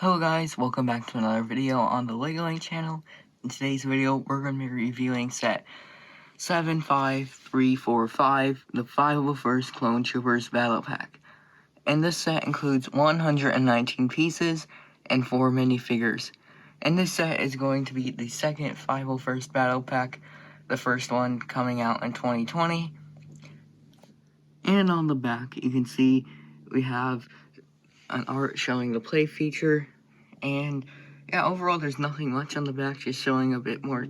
Hello guys, welcome back to another video on the Legoland channel. In today's video, we're going to be reviewing set 75345, the 501st Clone Troopers Battle Pack. And this set includes 119 pieces and 4 minifigures. And this set is going to be the second 501st Battle Pack, the first one coming out in 2020. And on the back, you can see we have an art showing the play feature, and yeah, overall there's nothing much on the back, just showing a bit more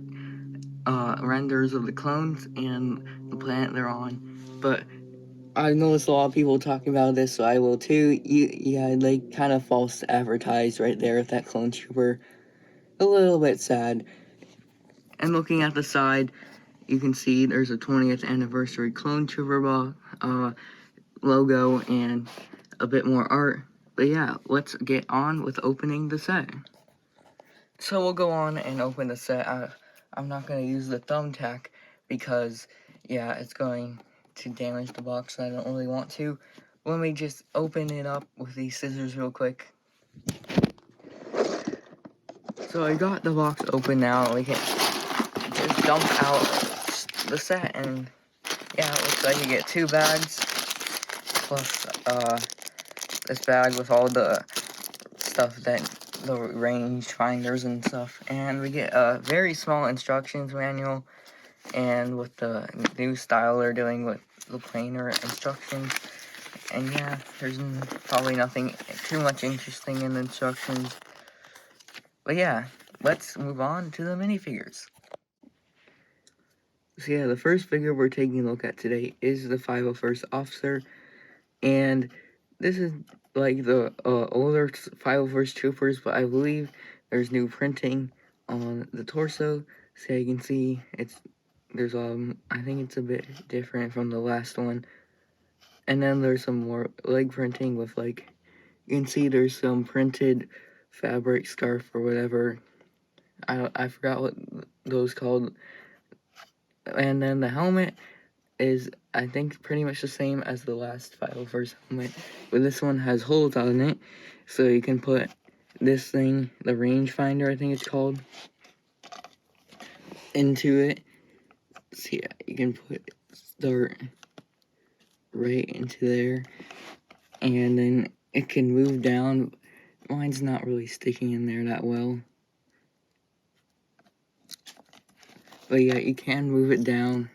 renders of the clones and the planet they're on. But I noticed a lot of people talking about this, so I will too. Yeah, they kind of false advertised right there with that clone trooper. A little bit sad. And looking at the side, you can see there's a 20th anniversary clone trooper logo and a bit more art. But yeah, let's get on with opening the set. So we'll go on and open the set. I'm not going to use the thumbtack because, yeah, it's going to damage the box and I don't really want to. Let me just open it up with these scissors real quick. So I got the box open now. We can just dump out the set, and yeah, it looks like you get 2 bags plus this bag with all the stuff, that the range finders and stuff, and we get a very small instructions manual, and with the new style they're doing with the planar instructions. And yeah, there's probably nothing too much interesting in the instructions, but yeah, let's move on to the minifigures. So yeah, the first figure we're taking a look at today is the 501st Officer, and this is like the older 501st Troopers, but I believe there's new printing on the torso, so you can see there's I think it's a bit different from the last one. And then there's some more leg printing with, like, you can see there's some printed fabric scarf or whatever. I forgot what those called. And then the helmet is, I think, pretty much the same as the last 501st helmet, but this one has holes on it, so you can put this thing, the rangefinder I think it's called, into it. So yeah, you can start right into there, and then it can move down. Mine's not really sticking in there that well, but yeah, you can move it down,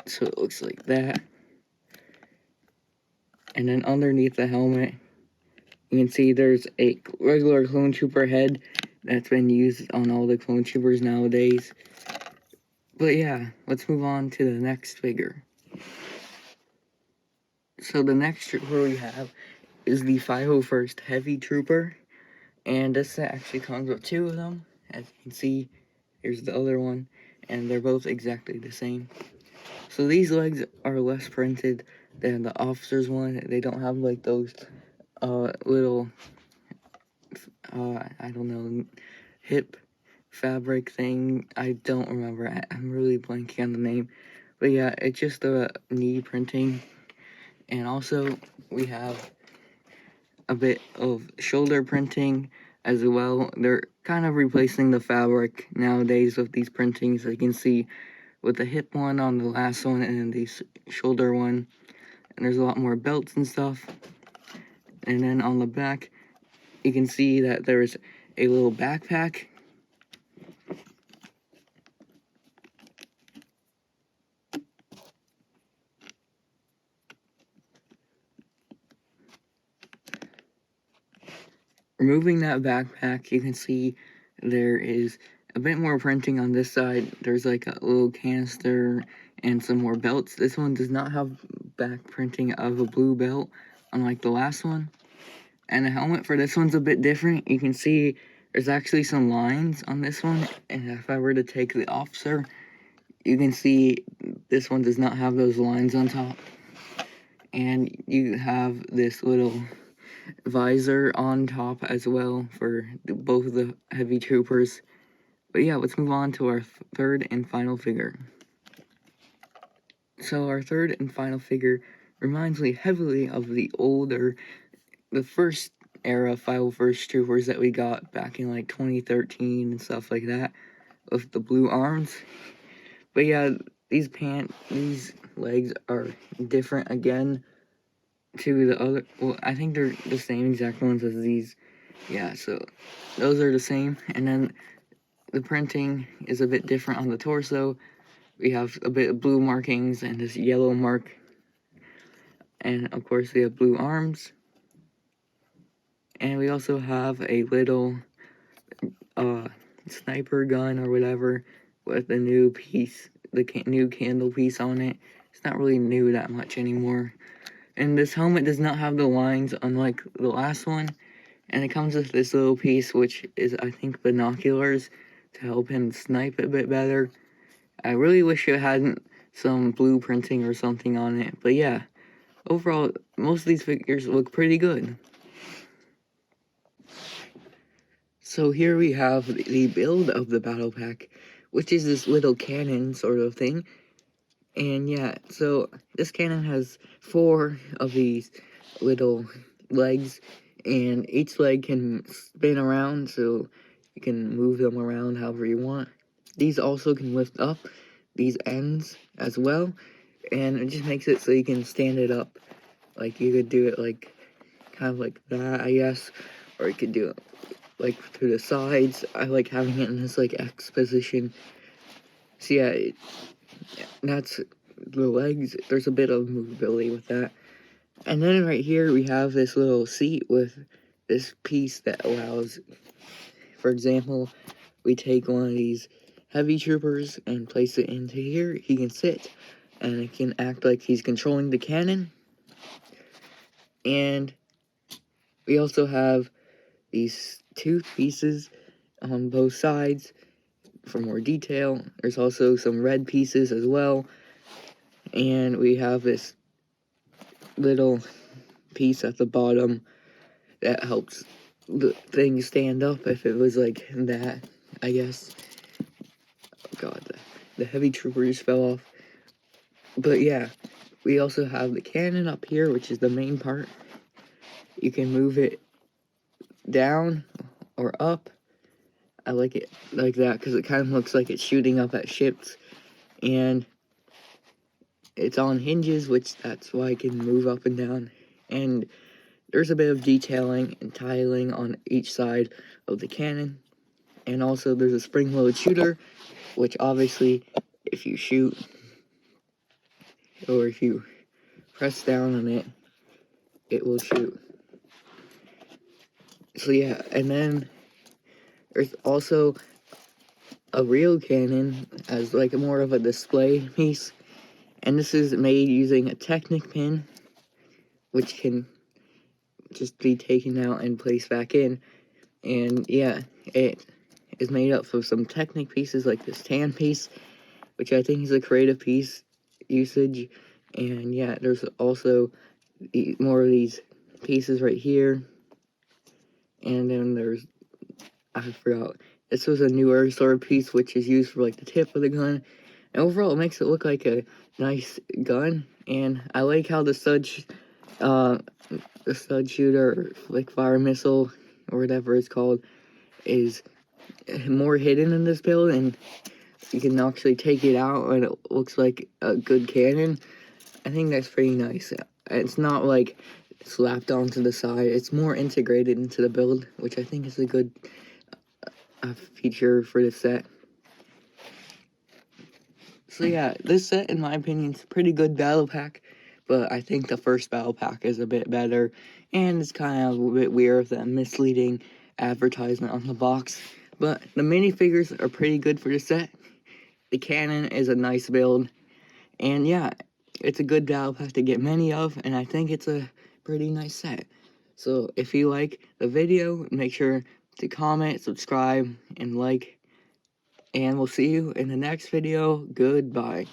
so it looks like that. And then underneath the helmet, you can see there's a regular clone trooper head that's been used on all the clone troopers nowadays. But yeah, let's move on to the next figure. So the next trooper we have is the 501st Heavy Trooper, and this set actually comes with 2 of them. As you can see, here's the other one, and they're both exactly the same. So these legs are less printed than the officer's one. They don't have like those little I don't know, hip fabric thing. I don't remember. I'm really blanking on the name. But yeah, it's just a knee printing. And also, we have a bit of shoulder printing as well. They're kind of replacing the fabric nowadays with these printings. You can see with the hip one on the last one and then the shoulder one. And there's a lot more belts and stuff. And then on the back, you can see that there's a little backpack. Removing that backpack, you can see there is a bit more printing on this side. There's like a little canister and some more belts. This one does not have back printing of a blue belt, unlike the last one. And the helmet for this one's a bit different. You can see there's actually some lines on this one. And if I were to take the officer, you can see this one does not have those lines on top. And you have this little visor on top as well for both of the heavy troopers. But yeah, let's move on to our third and final figure. So our third and final figure reminds me heavily of the older the first era 501st Troopers that we got back in like 2013 and stuff like that, with the blue arms. But yeah, these legs are different again to the other. Well, I think they're the same exact ones as these. Yeah, so those are the same. And then the printing is a bit different on the torso. We have a bit of blue markings and this yellow mark. And of course we have blue arms. And we also have a little sniper gun or whatever with a new piece, the new candle piece on it. It's not really new that much anymore. And this helmet does not have the lines unlike the last one. And it comes with this little piece, which is, I think, binoculars to help him snipe a bit better. I really wish it hadn't some blueprinting or something on it. But yeah, overall, most of these figures look pretty good. So here we have the build of the battle pack, which is this little cannon sort of thing. And yeah, so this cannon has 4 of these little legs, and each leg can spin around, so you can move them around however you want. These also can lift up these ends as well, and it just makes it so you can stand it up. Like, you could do it like, kind of like that, I guess, or you could do it like to the sides. I like having it in this like X position. So yeah, that's the legs. There's a bit of movability with that. And then right here we have this little seat with this piece that allows, for example, we take one of these heavy troopers and place it into here. He can sit and it can act like he's controlling the cannon. And we also have these 2 pieces on both sides for more detail. There's also some red pieces as well. And we have this little piece at the bottom that helps the thing stand up if it was like that, I guess. Oh god, the heavy trooper just fell off. But yeah, we also have the cannon up here, which is the main part. You can move it down or up. I like it like that because it kind of looks like it's shooting up at ships. And it's on hinges, which that's why it can move up and down. And there's a bit of detailing and tiling on each side of the cannon. And also there's a spring-loaded shooter, which obviously if you shoot or if you press down on it, it will shoot. So yeah, and then there's also a real cannon as like more of a display piece. And this is made using a Technic pin, which can just be taken out and placed back in. And yeah, it is made up of some Technic pieces like this tan piece, which I think is a creative piece usage. And yeah, there's also more of these pieces right here. And then there's, I forgot, this was a newer sort of piece which is used for like the tip of the gun. And overall it makes it look like a nice gun. And I like how the stud shooter, or like fire missile or whatever it's called, is more hidden in this build, and you can actually take it out and it looks like a good cannon. I think that's pretty nice. It's not like slapped onto the side, it's more integrated into the build, which I think is a good feature for this set. So yeah, this set in my opinion is a pretty good battle pack, but I think the first battle pack is a bit better, and it's kind of a bit weird with that misleading advertisement on the box. But the minifigures are pretty good for the set. The cannon is a nice build, and yeah, it's a good battle pack to get many of, and I think it's a pretty nice set. So if you like the video, make sure to comment, subscribe, and like, and we'll see you in the next video. Goodbye.